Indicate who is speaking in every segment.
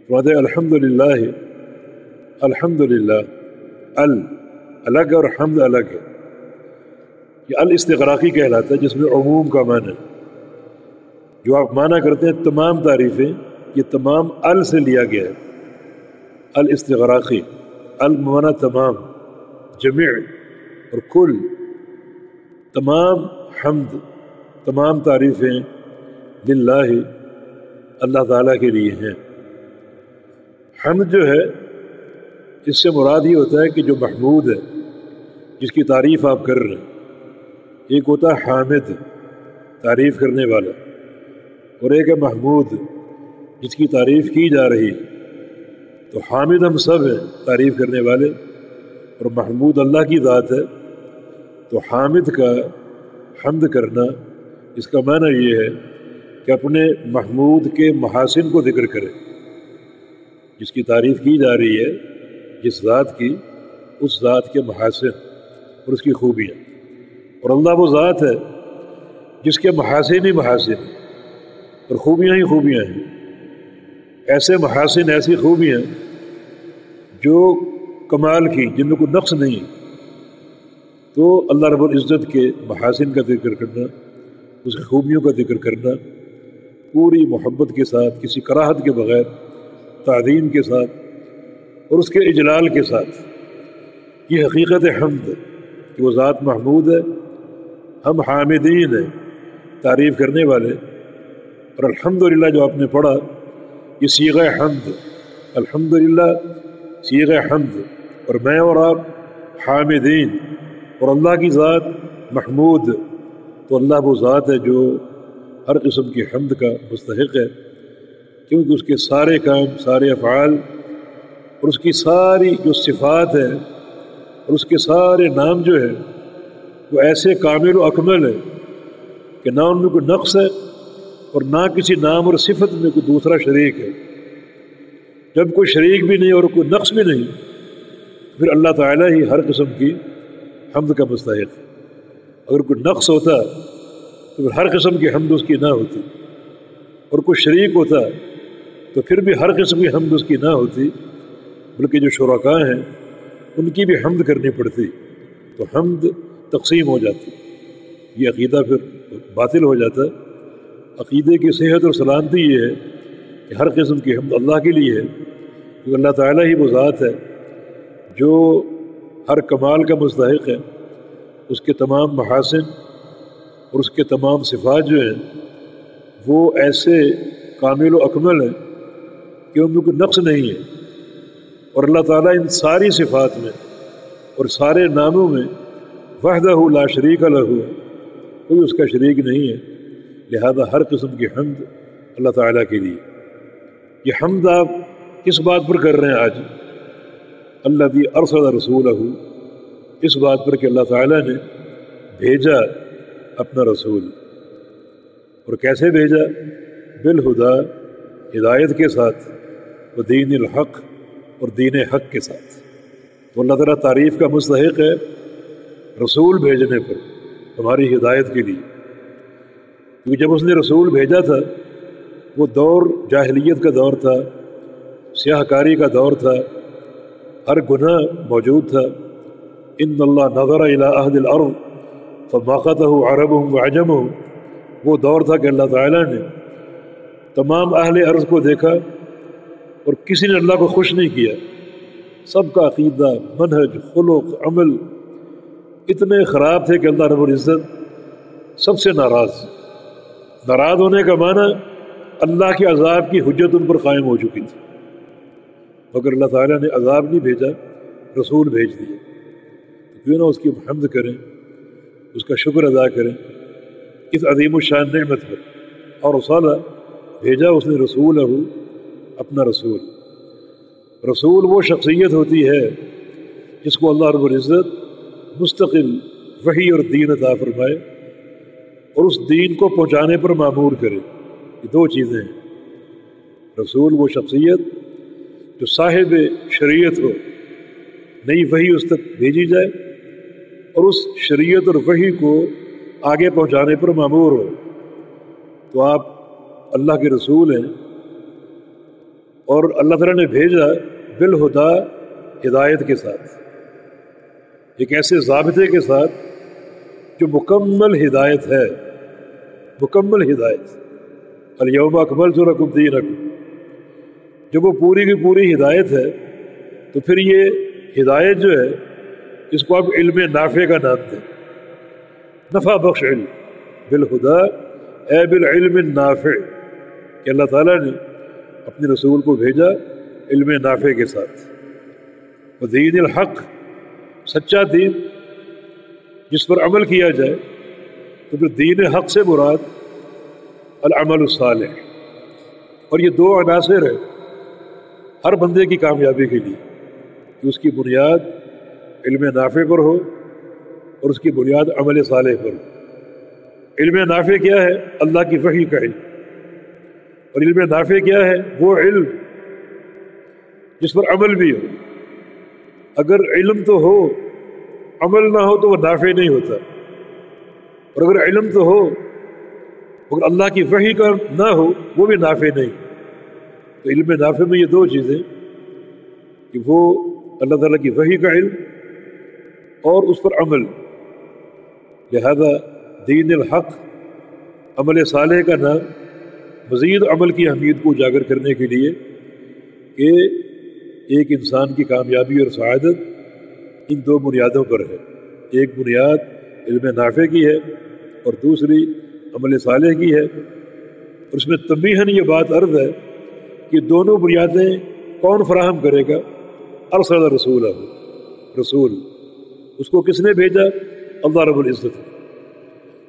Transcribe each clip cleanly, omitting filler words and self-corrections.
Speaker 1: فرماتے ہیں الحمدللہ، الحمدللہ الگ اور حمد الگ ہے. یہ الاستغراقی کہلاتا ہے، جس میں عموم کا معنی ہے. جو آپ معنی کرتے ہیں تمام تعریفیں، یہ تمام ال سے لیا گیا ہے. الاستغراقی، المعنی تمام، جميع اور کل. تمام حمد، تمام تعریفیں للہ، اللہ تعالیٰ کے لیے ہیں. حمد جو ہے، اس سے مراد یہ ہوتا ہے کہ جو محمود ہے، جس کی تعریف آپ کر رہے ہیں. ایک ہوتا ہے حامد، تعریف کرنے والا، اور ایک ہے محمود، جس کی تعریف کی جا رہی. تو حامد ہم سب ہیں، تعریف کرنے والے، اور محمود اللہ کی ذات ہے. تو حامد کا حمد کرنا، اس کا معنی یہ ہے کہ اپنے محمود کے محاسن کو ذکر کرے. جس کی تعریف کی جا رہی ہے، جس ذات کی، اس ذات کے محاسن اور اس کی خوبیاں. اور اللہ وہ ذات ہے جس کے محاسن ہی محاسن اور خوبیاں ہی خوبیاں ہیں. ایسے محاسن، ایسی خوبیاں جو کمال کی، جن میں کوئی نقص نہیں. تو اللہ رب العزت کے محاسن کا ذکر کرنا، اس کی خوبیوں کا ذکر کرنا، پوری محبت کے ساتھ، کسی کراہت کے بغیر، تعظیم کے ساتھ اور اس کے اجلال کے ساتھ، یہ حقیقت حمد ہے کہ وہ ذات محمود ہے، ہم حامدین ہیں، تعریف کرنے والے. اور الحمدللہ جو آپ نے پڑھا، یہ صیغہ حمد، الحمدللہ صیغہ حمد، اور میں اور آپ حامدین، اور اللہ کی ذات محمود. تو اللہ وہ ذات ہے جو ہر قسم کی حمد کا مستحق ہے، کیونکہ اس کے سارے کام، سارے افعال اور اس کی ساری جو صفات ہیں اور اس کے سارے نام جو ہے، وہ ایسے کامل و اکمل ہے کہ نہ ان میں کوئی نقص ہے اور نہ کسی نام اور صفت میں کوئی دوسرا شریک ہے. جب کوئی شریک بھی نہیں اور کوئی نقص بھی نہیں، پھر اللہ تعالیٰ ہی ہر قسم کی حمد کا مستحق ہے. اگر کوئی نقص ہوتا تو پھر ہر قسم کی حمد اس کی نہ ہوتی، اور کوئی شریک ہوتا تو پھر بھی ہر قسم کی حمد اس کی نہ ہوتی، بلکہ جو شرکاء ہیں ان کی بھی حمد کرنی پڑتی. تو حمد تقسیم ہو جاتی. یہ عقیدہ پھر باطل ہو جاتا ہے. عقیدے کی صحت اور سلامتی یہ ہے کہ ہر قسم کی حمد اللہ کے لیے ہے، کیونکہ اللہ تعالیٰ ہی وہ ذات ہے جو ہر کمال کا مستحق ہے. اس کے تمام محاسن اور اس کے تمام صفات جو ہیں وہ ایسے کامل و اکمل ہیں کہ ان میں کوئی نقص نہیں ہے. اور اللہ تعالیٰ ان ساری صفات میں اور سارے ناموں میں وحدہ لا شریک لہ، کوئی اس کا شریک نہیں ہے. لہذا ہر قسم کی حمد اللہ تعالیٰ کے لیے. یہ حمد آپ کس بات پر کر رہے ہیں آج؟ الذی ارسل رسولہ، اس بات پر کہ اللہ تعالیٰ نے بھیجا اپنا رسول. اور کیسے بھیجا؟ بالہدا، ہدایت کے ساتھ، و دین الحق، اور دین حق کے ساتھ. تو اللہ تعالیٰ تعریف کا مستحق ہے رسول بھیجنے پر ہماری ہدایت کے لیے. کیونکہ جب اس نے رسول بھیجا تھا، وہ دور جاہلیت کا دور تھا، سیاہ کاری کا دور تھا، ہر گناہ موجود تھا. ان اللہ نظر الی اہل الارض فماقتہ عربهم وعجمهم، وہ دور تھا کہ اللہ تعالیٰ نے تمام اہل ارض کو دیکھا اور کسی نے اللہ کو خوش نہیں کیا. سب کا عقیدہ، منہج، خلق، عمل اتنے خراب تھے کہ اللہ رب العزت سب سے ناراض ہونے کا معنی اللہ کے عذاب کی حجت ان پر قائم ہو چکی تھی. مگر اللہ تعالیٰ نے عذاب نہیں بھیجا، رسول بھیج دیے. تو کیوں نہ اس کی حمد کریں، اس کا شکر ادا کریں اس عظیم الشان نعمت پر. اور رسالہ بھیجا اس نے رسول اپنا رسول. رسول وہ شخصیت ہوتی ہے جس کو اللہ رب العزت مستقل وحی اور دین عطا فرمائے اور اس دین کو پہنچانے پر مامور کرے. یہ دو چیزیں ہیں. رسول وہ شخصیت جو صاحب شریعت ہو، نئی وحی اس تک بھیجی جائے اور اس شریعت اور وحی کو آگے پہنچانے پر مامور ہو. تو آپ اللہ کے رسول ہیں اور اللہ تعالیٰ نے بھیجا بالہدا، ہدایت کے ساتھ، ایک ایسے ضابطے کے ساتھ جو مکمل ہدایت ہے، مکمل ہدایت۔ الیوم اکملت لکم دینکم، جب وہ پوری کی پوری ہدایت ہے تو پھر یہ ہدایت جو ہے اس کو آپ علم نافع کا نام دیں، نفع بخش علم، بالہدا اے بالعلم النافع، کہ اللہ تعالیٰ نے اپنے رسول کو بھیجا علم نافع کے ساتھ۔ ودین الحق، سچا دین جس پر عمل کیا جائے، تو پھر دین حق سے مراد العمل الصالح، اور یہ دو عناصر ہیں ہر بندے کی کامیابی کے لیے، کہ اس کی بنیاد علم نافع پر ہو اور اس کی بنیاد عمل صالح پر ہو۔ علم نافع کیا ہے؟ اللہ کی وحی کا علم، اور علم نافع کیا ہے؟ وہ علم جس پر عمل بھی ہو۔ اگر علم تو ہو عمل نہ ہو تو وہ نافع نہیں ہوتا، اور اگر علم تو ہو مگر اللہ کی وحی کا نہ ہو وہ بھی نافع نہیں۔ تو علم نافع میں یہ دو چیزیں، کہ وہ اللہ تعالیٰ کی وحی کا علم اور اس پر عمل۔ لہذا دین الحق، عمل صالح کا نام مزید عمل کی اہمیت کو اجاگر کرنے کے لیے کہ ایک انسان کی کامیابی اور سعادت ان دو بنیادوں پر ہے، ایک بنیاد علم نافع کی ہے اور دوسری عمل صالح کی ہے۔ اور اس میں تنبیہاً یہ بات عرض ہے کہ دونوں بنیادیں کون فراہم کرے گا؟ ارسل رسول، رسول اس کو کس نے بھیجا؟ اللہ رب العزت نے۔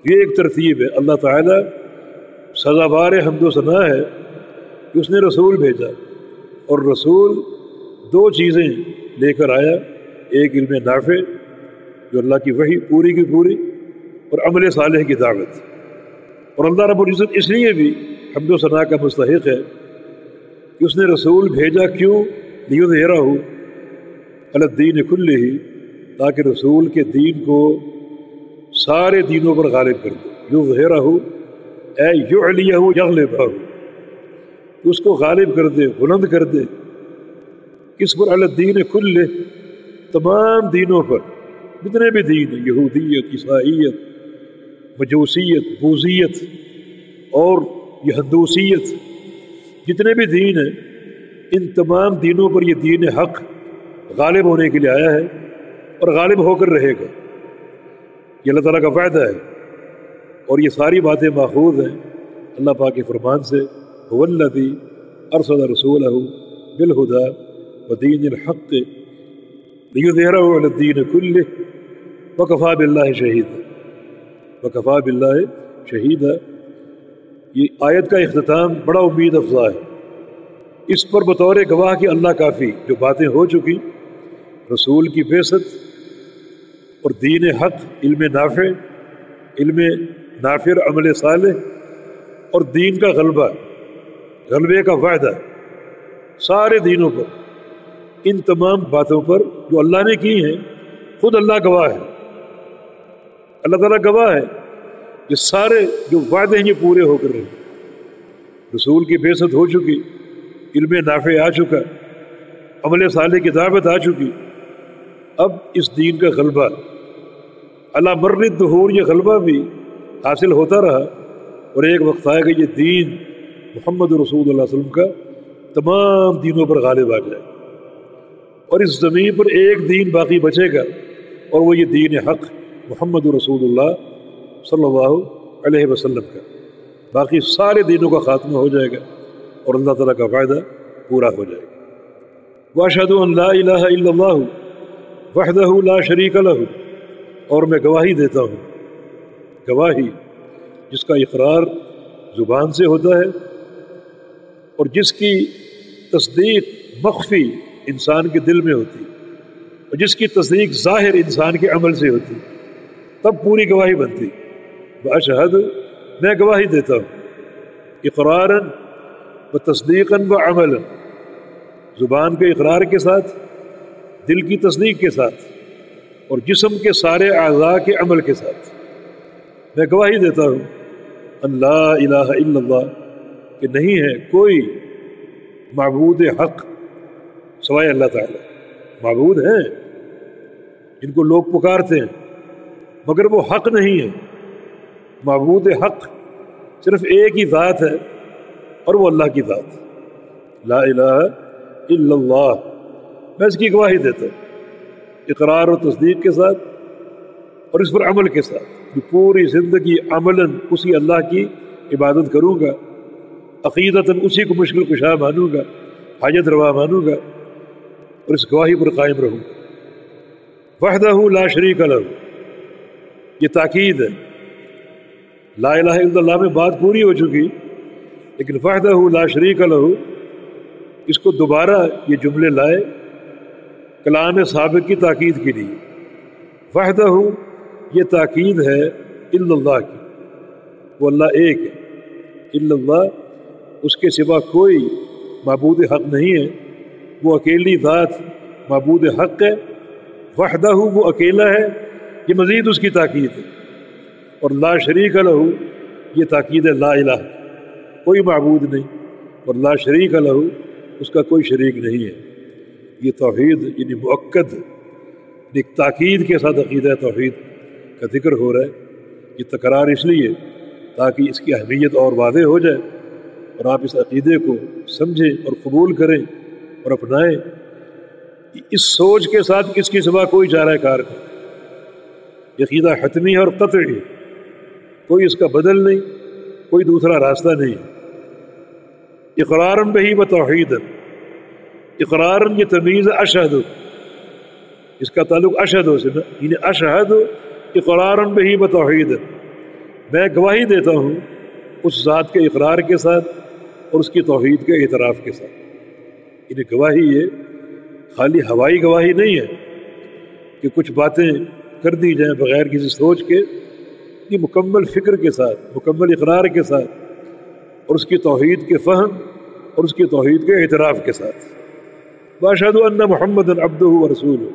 Speaker 1: یہ ایک ترتیب ہے، اللہ تعالیٰ سزاوار حمد و ثنا ہے کہ اس نے رسول بھیجا، اور رسول دو چیزیں لے کر آیا، ایک علم نافع جو اللہ کی وحی پوری کی پوری، اور عمل صالح کی دعوت۔ اور اللہ رب العزت اس لیے بھی حمد و ثنا کا مستحق ہے کہ اس نے رسول بھیجا، کیوں؟ لیظہرہ علی الدین کلہ، تاکہ رسول کے دین کو سارے دینوں پر غالب کر دے۔ یظہرہ اے یعلیہ یغلبہ، اس کو غالب کر دے، بلند کر دے۔ کس پر؟ علی الدین کلہ، تمام دینوں پر، جتنے بھی دین، یہودیت، عیسائیت، مجوسیت، بوذیت اور یہ ہندوسیت، جتنے بھی دین ہیں ان تمام دینوں پر یہ دین حق غالب ہونے کے لیے آیا ہے اور غالب ہو کر رہے گا۔ یہ اللہ تعالیٰ کا وعدہ ہے، اور یہ ساری باتیں ماخوذ ہیں اللہ پاک کے فرمان سے، هو الذی ارسل رسولہ بالہدی ودین الحق لیظہرہ علی الدین کلہ وکفی باللہ شہیدا، وکفی باللہ شہیدا۔ یہ آیت کا اختتام بڑا امید افزا ہے، اس پر بطور گواہ کہ اللہ کافی، جو باتیں ہو چکی، رسول کی بعثت اور دین حق، علم نافع، علم نافع عمل صالح اور دین کا غلبہ، غلبے کا وعدہ سارے دینوں پر، ان تمام باتوں پر جو اللہ نے کی ہیں، خود اللہ گواہ ہے، اللہ تعالیٰ گواہ ہے، یہ سارے جو وعدے ہیں یہ پورے ہو کر رہے۔ رسول کی بعثت ہو چکی، علم نافع آ چکا، عمل صالح کی دعوت آ چکی، اب اس دین کا غلبہ علی مر الدہور، یہ غلبہ بھی حاصل ہوتا رہا، اور ایک وقت آئے گا یہ دین محمد رسول اللہ صلی اللہ علیہ وسلم کا تمام دینوں پر غالب آ جائے، اور اس زمین پر ایک دین باقی بچے گا، اور وہ یہ دین حق محمد رسول اللہ صلی اللہ علیہ وسلم کا۔ باقی سارے دینوں کا خاتمہ ہو جائے گا اور اللہ تعالیٰ کا وعدہ پورا ہو جائے گا۔ واشہد ان لا الہ الا اللہ وحدہ لا شریک لہ، اور میں گواہی دیتا ہوں، گواہی جس کا اقرار زبان سے ہوتا ہے اور جس کی تصدیق مخفی انسان کے دل میں ہوتی، اور جس کی تصدیق ظاہر انسان کے عمل سے ہوتی، تب پوری گواہی بنتی۔ واشہد، میں گواہی دیتا ہوں، اقراراً و تصدیقاً و عملاً، زبان کے اقرار کے ساتھ، دل کی تصدیق کے ساتھ، اور جسم کے سارے اعضاء کے عمل کے ساتھ میں گواہی دیتا ہوں ان لا الہ الا اللہ، کہ نہیں ہے کوئی معبود حق سوائے اللہ تعالیٰ. معبود ہیں جن کو لوگ پکارتے ہیں مگر وہ حق نہیں ہے. معبود حق صرف ایک ہی ذات ہے اور وہ اللہ کی ذات. لا الہ الا اللہ. میں اس کی گواہی دیتا ہوں اقرار و تصدیق کے ساتھ اور اس پر عمل کے ساتھ کہ پوری زندگی عملاً اسی اللہ کی عبادت کروں گا، عقیدتاً اسی کو مشکل کشا مانوں گا، حاجت روا مانوں گا اور اس گواہی پر قائم رہوں گا. وحدہ لا شریک لہ، یہ تاکید ہے. لا الہ الا اللہ میں بات پوری ہو چکی، لیکن وحدہ لا شریک لہ اس کو دوبارہ یہ جملے لائے کلام سابق کی تاکید کے لیے. وحدہ یہ تاکید ہے الا اللہ کی، وہ اللہ ایک ہے. الا اللہ اس کے سوا کوئی معبود حق نہیں ہے، وہ اکیلی ذات معبود حق ہے. وحدہ وہ اکیلا ہے، یہ مزید اس کی تاکید ہے. اور لا شریک لہ یہ تاکید ہے لا الہ، کوئی معبود نہیں، اور لا شریک لہ اس کا کوئی شریک نہیں ہے. یہ توحید یعنی مؤکد ایک تاکید کے ساتھ عقیدہ توحید کا ذکر ہو رہا ہے. یہ تکرار اس لیے تاکہ اس کی اہمیت اور واضح ہو جائے اور آپ اس عقیدے کو سمجھیں اور قبول کریں اور اپنائیں. اس سوچ کے ساتھ اس کی سوا کوئی چارہ کار نہیں. یہ عقیدہ حتمی ہے اور قطعی ہے، کوئی اس کا بدل نہیں، کوئی دوسرا راستہ نہیں. اقرارا بہ و توحیدا، اقرارا یہ تمیز اشہد، اس کا تعلق اشہد سے نا، یعنی اشہد اقرارا بہ و توحیدا، میں گواہی دیتا ہوں اس ذات کے اقرار کے ساتھ اور اس کی توحید کے اعتراف کے ساتھ. یعنی گواہی یہ خالی ہوائی گواہی نہیں ہے کہ کچھ باتیں کر دی جائیں بغیر کسی سوچ کے، یہ مکمل فکر کے ساتھ، مکمل اقرار کے ساتھ اور اس کی توحید کے فہم اور اس کی توحید کے اعتراف کے ساتھ. واشہد ان محمدا عبدہ ورسولہ،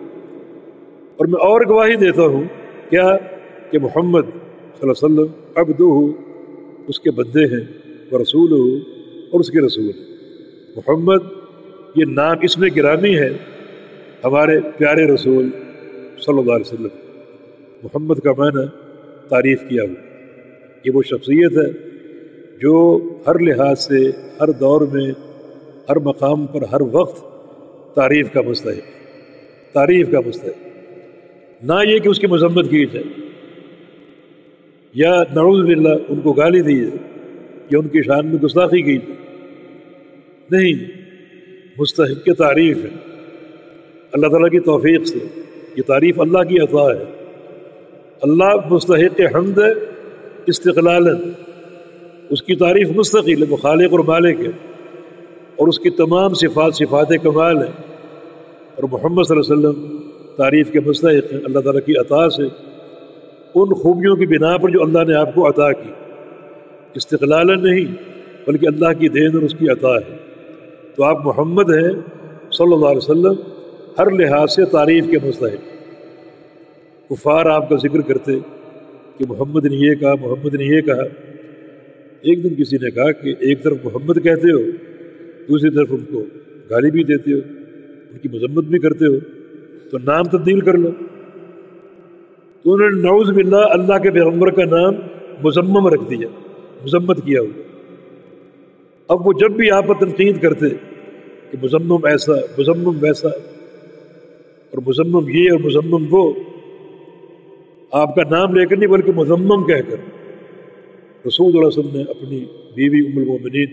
Speaker 1: اور میں اور گواہی دیتا ہوں کیا کہ محمد صلی اللہ علیہ وسلم عبدہ اس کے بندے ہیں، ورسولہ اور اس کے رسول. محمد یہ نام اس میں گرامی ہے ہمارے پیارے رسول صلی اللہ علیہ وسلم. محمد کا معنی تعریف کیا ہوا. یہ وہ شخصیت ہے جو ہر لحاظ سے ہر دور میں ہر مقام پر ہر وقت تعریف کا مستحق، تعریف کا مستحق. نہ یہ کہ اس کی مذمت کی جائے یا نعوذ باللہ ان کو گالی دی جائے یا ان کی شان میں گستاخی کی جائے، نہیں، مستحق کی تعریف ہے اللہ تعالیٰ کی توفیق سے. یہ تعریف اللہ کی عطا ہے. اللہ مستحق حمد ہے استقلالاً، اس کی تعریف مستقل ہے، وہ خالق اور مالک ہے اور اس کی تمام صفات صفات کمال ہیں. اور محمد صلی اللہ علیہ وسلم تعریف کے مستحق ہیں اللہ تعالیٰ کی عطا سے، ان خوبیوں کی بنا پر جو اللہ نے آپ کو عطا کی، استقلالاً نہیں بلکہ اللہ کی دین اور اس کی عطا ہے. تو آپ محمد ہیں صلی اللہ علیہ وسلم، ہر لحاظ سے تعریف کے مستحق. کفار آپ کا ذکر کرتے کہ محمد نے یہ کہا، محمد نے یہ کہا. ایک دن کسی نے کہا کہ ایک طرف محمد کہتے ہو، دوسری طرف ان کو گالی بھی دیتے ہو، ان کی مذمت بھی کرتے ہو، تو نام تبدیل کر لو. تو انہوں نے نعوذ باللہ اللہ کے پیغمبر کا نام مذمم رکھ دیا، مذمت کیا ہوا. اب وہ جب بھی آپ پر تنقید کرتے کہ مذمم ایسا، مذمم ویسا اور مذمم یہ اور مذمم وہ، آپ کا نام لے کر نہیں بلکہ مذمم کہہ کر رسول اللہ علیہ وسلم نے اپنی بیوی ام المومنین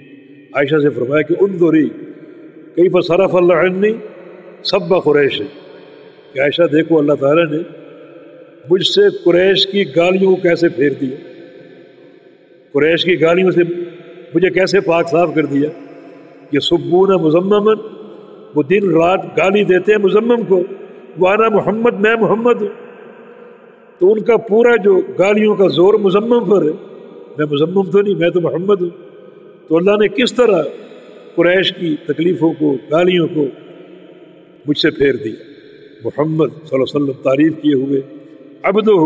Speaker 1: عائشہ سے فرمایا کہ انظری کیف صرف اللہ عنی سب قریش، کہ عائشہ دیکھو اللہ تعالیٰ نے مجھ سے قریش کی گالیوں کو کیسے پھیر دیا، قریش کی گالیوں سے مجھے کیسے پاک صاف کر دیا. یہ سبون مذممن، وہ دن رات گالی دیتے ہیں مذمم کو. وانا محمد، میں محمد ہوں. تو ان کا پورا جو گالیوں کا زور مذمم پر ہے، میں مذمم تو نہیں، میں تو محمد ہوں. تو اللہ نے کس طرح قریش کی تکلیفوں کو، گالیوں کو مجھ سے پھیر دیا. محمد صلی اللہ علیہ وسلم تعریف کیے ہوئے عبدہ،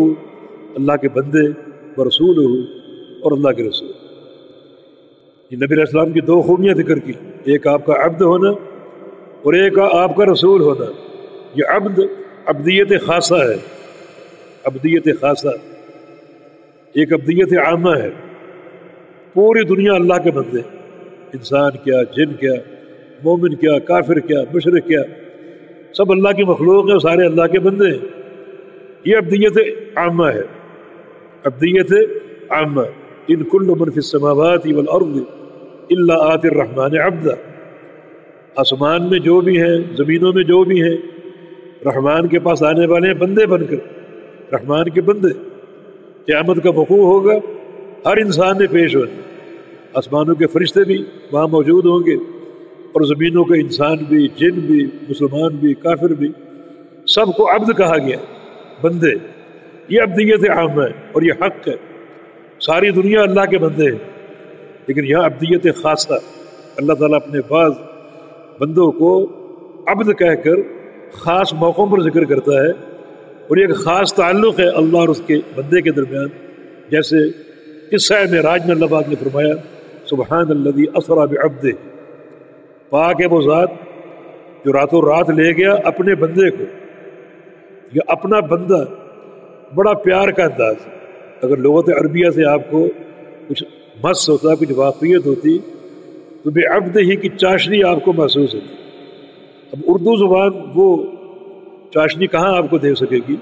Speaker 1: اللہ کے بندے، ورسولہ اور اللہ کے رسول. یہ نبی علیہ السلام کی دو خوبیاں ذکر کی، ایک آپ کا عبد ہونا اور ایک آپ کا رسول ہونا۔ یہ عبد عبدیت خاصہ ہے، عبدیت خاصہ، ایک عبدیت عامہ ہے۔ پوری دنیا اللہ کے بندے، انسان کیا، جن کیا، مومن کیا، کافر کیا، مشرک کیا، سب اللہ کی مخلوق ہیں، سارے اللہ کے بندے ہیں۔ یہ عبدیت عامہ ہے، عبدیت عامہ۔ ان کل من فی السماوات والارض الا آتی الرحمن عبدا، آسمان میں جو بھی ہیں، زمینوں میں جو بھی ہیں، رحمان کے پاس آنے والے ہیں بندے بن کر، رحمان کے بندے۔ قیامت کا وقوع ہوگا، ہر انسان نے پیش ہونا، آسمانوں کے فرشتے بھی وہاں موجود ہوں گے اور زمینوں کے انسان بھی، جن بھی، مسلمان بھی، کافر بھی، سب کو عبد کہا گیا، بندے۔ یہ عبدیت عامہ ہے اور یہ حق ہے، ساری دنیا اللہ کے بندے ہیں، لیکن یہاں عبدیت خاصہ، اللہ تعالیٰ اپنے بعض بندوں کو عبد کہہ کر خاص موقعوں پر ذکر کرتا ہے، اور یہ ایک خاص تعلق ہے اللہ اور اس کے بندے کے درمیان۔ جیسے قصہ معراج میں اللہ پاک نے فرمایا سبحان الذی اسری بعبدہ، پاک ہے وہ ذات جو راتوں رات لے گیا اپنے بندے کو۔ یہ اپنا بندہ بڑا پیار کا انداز ہے۔ اگر لغت عربیہ سے آپ کو کچھ مس ہوتا، کچھ واقعیت ہوتی تو بے عبد ہی کی چاشنی آپ کو محسوس ہوتی۔ اب اردو زبان وہ چاشنی کہاں آپ کو دے سکے گی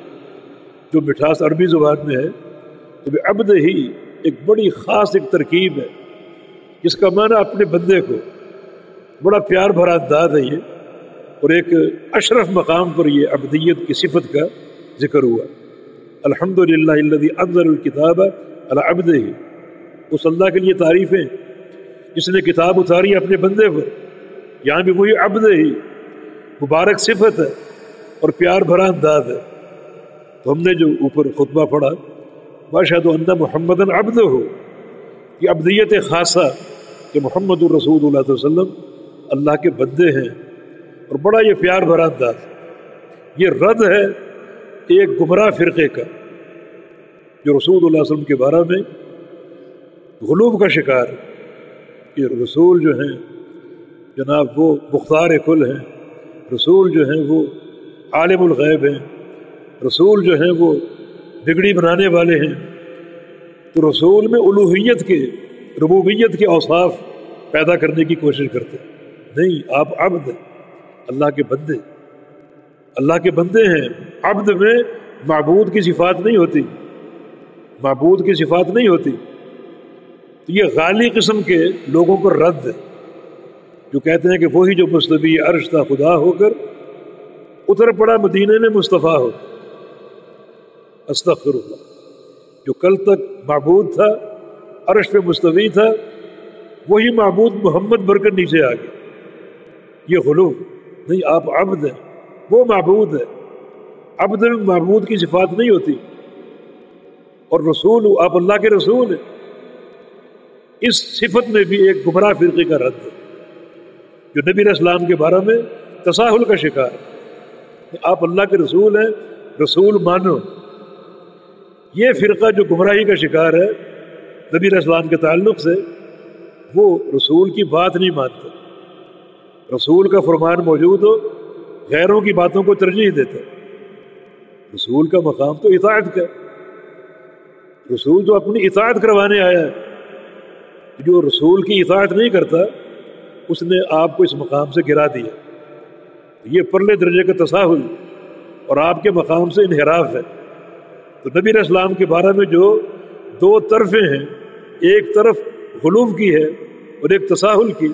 Speaker 1: جو مٹھاس عربی زبان میں ہے؟ تو بے عبد ہی ایک بڑی خاص ایک ترکیب ہے جس کا معنی اپنے بندے کو، بڑا پیار بھرا انداز ہے یہ، اور ایک اشرف مقام پر یہ عبدیت کی صفت کا ذکر ہوا۔ الحمدللہ الذی انزل الکتاب علی عبدہ، اس اللہ کے لیے تعریفیں جس نے کتاب اتاری اپنے بندے پر۔ یہاں بھی وہی عبد ہی مبارک صفت ہے اور پیار بھرا انداز ہے۔ تو ہم نے جو اوپر خطبہ پڑھا واشہد ان محمدً عبدہ، یہ عبدیت خاصہ کہ محمد الرسول اللہ صلی اللہ علیہ وسلم اللہ کے بندے ہیں، اور بڑا یہ پیار بھرا انداز۔ یہ رد ہے ایک گمراہ فرقے کا جو رسول اللہ علیہ وسلم کے بارے میں غلو کا شکار ہے کہ رسول جو ہیں جناب وہ مختار کل ہیں، رسول جو ہیں وہ عالم الغیب ہیں، رسول جو ہیں وہ بگڑی بنانے والے ہیں۔ تو رسول میں الوہیت کے، ربوبیت کے اوصاف پیدا کرنے کی کوشش کرتے ہیں۔ نہیں، آپ عبد ہیں، اللہ کے بندے، اللہ کے بندے ہیں۔ عبد میں معبود کی صفات نہیں ہوتی، معبود کی صفات نہیں ہوتی۔ تو یہ غالی قسم کے لوگوں پر رد ہے جو کہتے ہیں کہ وہی جو مستوی عرش تھا خدا ہو کر اتر پڑا مدینے میں مصطفیٰ ہو۔ استغفر اللہ، جو کل تک معبود تھا، عرش پہ مستوی تھا، وہی معبود محمد بن کر نیچے آ گیا۔ یہ غلو نہیں، آپ عبد ہیں، وہ معبود ہے۔ عبد میں معبود کی صفات نہیں ہوتی، اور رسول آپ اللہ کے رسول ہیں۔ اس صفت میں بھی ایک گمراہ فرقے کا رد ہے جو نبی علیہ السلام کے بارے میں تساہل کا شکار ہے۔ آپ اللہ کے رسول ہیں، رسول مانو۔ یہ فرقہ جو گمراہی کا شکار ہے نبی علیہ السلام کے تعلق سے، وہ رسول کی بات نہیں مانتا، رسول کا فرمان موجود ہو غیروں کی باتوں کو ترجیح دیتا۔ رسول کا مقام تو اطاعت کا، رسول تو اپنی اطاعت کروانے آیا ہے۔ جو رسول کی اطاعت نہیں کرتا اس نے آپ کو اس مقام سے گرا دیا۔ یہ پرلے درجے کا تساہل اور آپ کے مقام سے انحراف ہے۔ تو نبی علیہ السلام کے بارے میں جو دو طرفیں ہیں، ایک طرف غلو کی ہے اور ایک تساہل کی،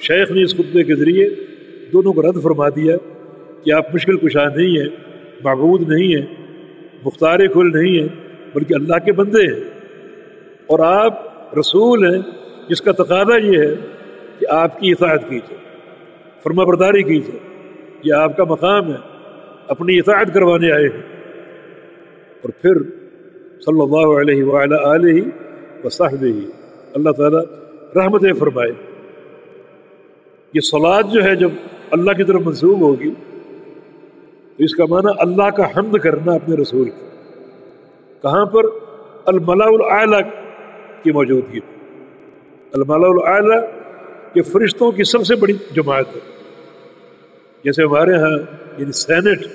Speaker 1: شیخ نے اس خطبے کے ذریعے دونوں کو رد فرما دیا کہ آپ مشکل کشا نہیں ہیں، معبود نہیں ہیں، مختار کل نہیں ہیں، بلکہ اللہ کے بندے ہیں، اور آپ رسول ہیں جس کا تقاضا یہ ہے کہ آپ کی اطاعت کیجیے، فرما برداری کیجیے۔ یہ آپ کا مقام ہے، اپنی اطاعت کروانے آئے ہیں۔ اور پھر صلی اللہ علیہ وعلی آلہ وصحبہ، اللہ تعالیٰ رحمتیں فرمائے۔ یہ صلاۃ جو ہے جب اللہ کی طرف منسوب ہوگی تو اس کا معنی اللہ کا حمد کرنا اپنے رسول کا۔ کہاں پر؟ الملأ الاعلی کی موجودگی، الملأ الاعلیٰ یہ فرشتوں کی سب سے بڑی جماعت ہے. جیسے ہمارے ہاں یعنی سینٹ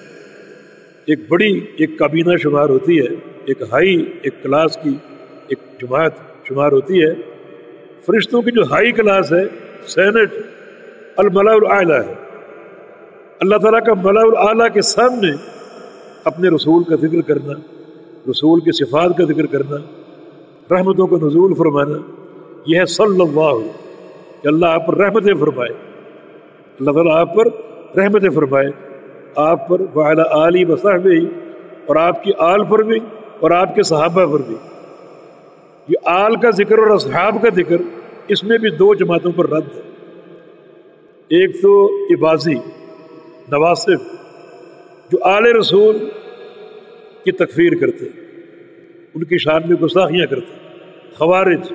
Speaker 1: ایک بڑی ایک کابینہ شمار ہوتی ہے، ایک ہائی ایک کلاس کی ایک جماعت شمار ہوتی ہے، فرشتوں کی جو ہائی کلاس ہے سینٹ الملأ الاعلیٰ ہے. اللہ تعالیٰ کا ملأ الاعلیٰ کے سامنے اپنے رسول کا ذکر کرنا، رسول کی صفات کا ذکر کرنا، رحمتوں کو نزول فرمانا، یہ ہے صلی اللہ، کہ اللہ آپ پر رحمتیں فرمائے، اللہ تعالیٰ آپ پر رحمتیں فرمائے، آپ پر وعلی آلہ وصحبہ، اور آپ کی آل پر بھی اور آپ کے صحابہ پر بھی. یہ آل کا ذکر اور اصحاب کا ذکر، اس میں بھی دو جماعتوں پر رد ہے. ایک تو اباضی نواصب جو آل رسول کی تکفیر کرتے، ان کی شان میں گستاخیاں کرتے، خوارج،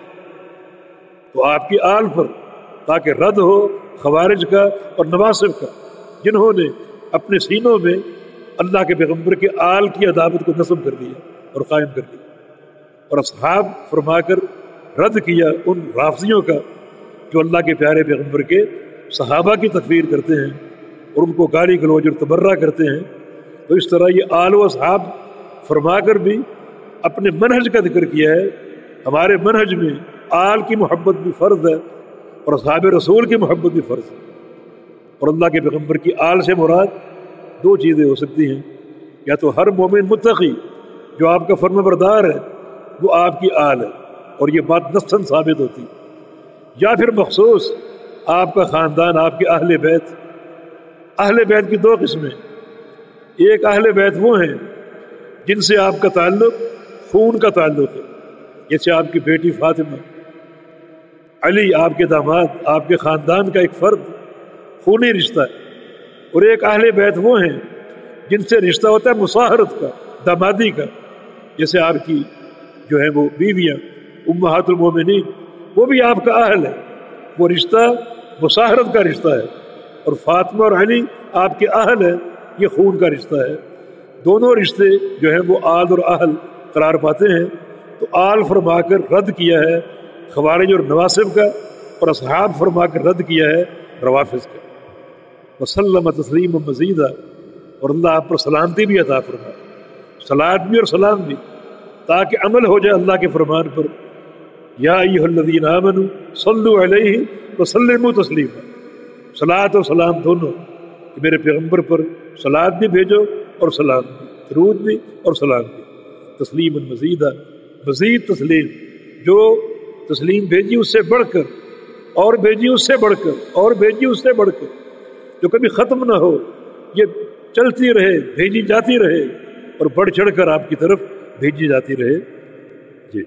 Speaker 1: تو آپ کی آل پر تاکہ رد ہو خوارج کا اور نواصب کا، جنہوں نے اپنے سینوں میں اللہ کے پیغمبر کے آل کی عداوت کو نصب کر دیا اور قائم کر دیا، اور اصحاب فرما کر رد کیا ان رافضیوں کا جو اللہ کے پیارے پیغمبر کے صحابہ کی تکفیر کرتے ہیں اور ان کو گالی گلوچ اور تبرہ کرتے ہیں. تو اس طرح یہ آل و اصحاب فرما کر بھی اپنے منہج کا ذکر کیا ہے. ہمارے منہج میں آل کی محبت بھی فرض ہے اور اصحاب رسول کی محبت بھی فرض ہے. اور اللہ کے پیغمبر کی آل سے مراد دو چیزیں ہو سکتی ہیں، یا تو ہر مومن متقی جو آپ کا فرما بردار ہے وہ آپ کی آل ہے اور یہ بات نصاً ثابت ہوتی، یا پھر مخصوص آپ کا خاندان، آپ کے اہل بیت. اہل بیت کی دو قسمیں، ایک اہل بیت وہ ہیں جن سے آپ کا تعلق خون کا تعلق ہے، جیسے آپ کی بیٹی فاطمہ، علی آپ کے داماد، آپ کے خاندان کا ایک فرد، خونی رشتہ ہے. اور ایک اہل بیت وہ ہیں جن سے رشتہ ہوتا ہے مصاہرت کا، دامادی کا، جیسے آپ کی جو ہے وہ بیویاں امہات المومنین، وہ بھی آپ کا اہل ہے، وہ رشتہ مصاہرت کا رشتہ ہے. اور فاطمہ اور علی آپ کے اہل ہیں، یہ خون کا رشتہ ہے. دونوں رشتے جو ہیں وہ آل اور اہل قرار پاتے ہیں. تو آل فرما کر رد کیا ہے خوارج اور نواصب کا، اور اصحاب فرما کر رد کیا ہے روافض کا. وسلم تسلیم مزیدہ، اور اللہ آپ پر سلامتی بھی عطا فرمائے، صلاۃ بھی اور سلام بھی، تاکہ عمل ہو جائے اللہ کے فرمان پر. یا ایھا الذین آمنوا صلوا علیہ وسلموا تسلیما، صلاۃ اور سلام دونوں، کہ میرے پیغمبر پر صلاۃ بھی بھیجو اور سلام بھی، درود بھی اور سلام بھی. تسلیم مزیدہ، مزید تسلیم، جو تسلیم بھیجی اس سے بڑھ کر، اور بھیجی اس سے بڑھ کر، اور بھیجی اس سے بڑھ کر، جو کبھی ختم نہ ہو، یہ چلتی رہے، بھیجی جاتی رہے، اور بڑھ چڑھ کر آپ کی طرف بھیجی جاتی رہے. جی.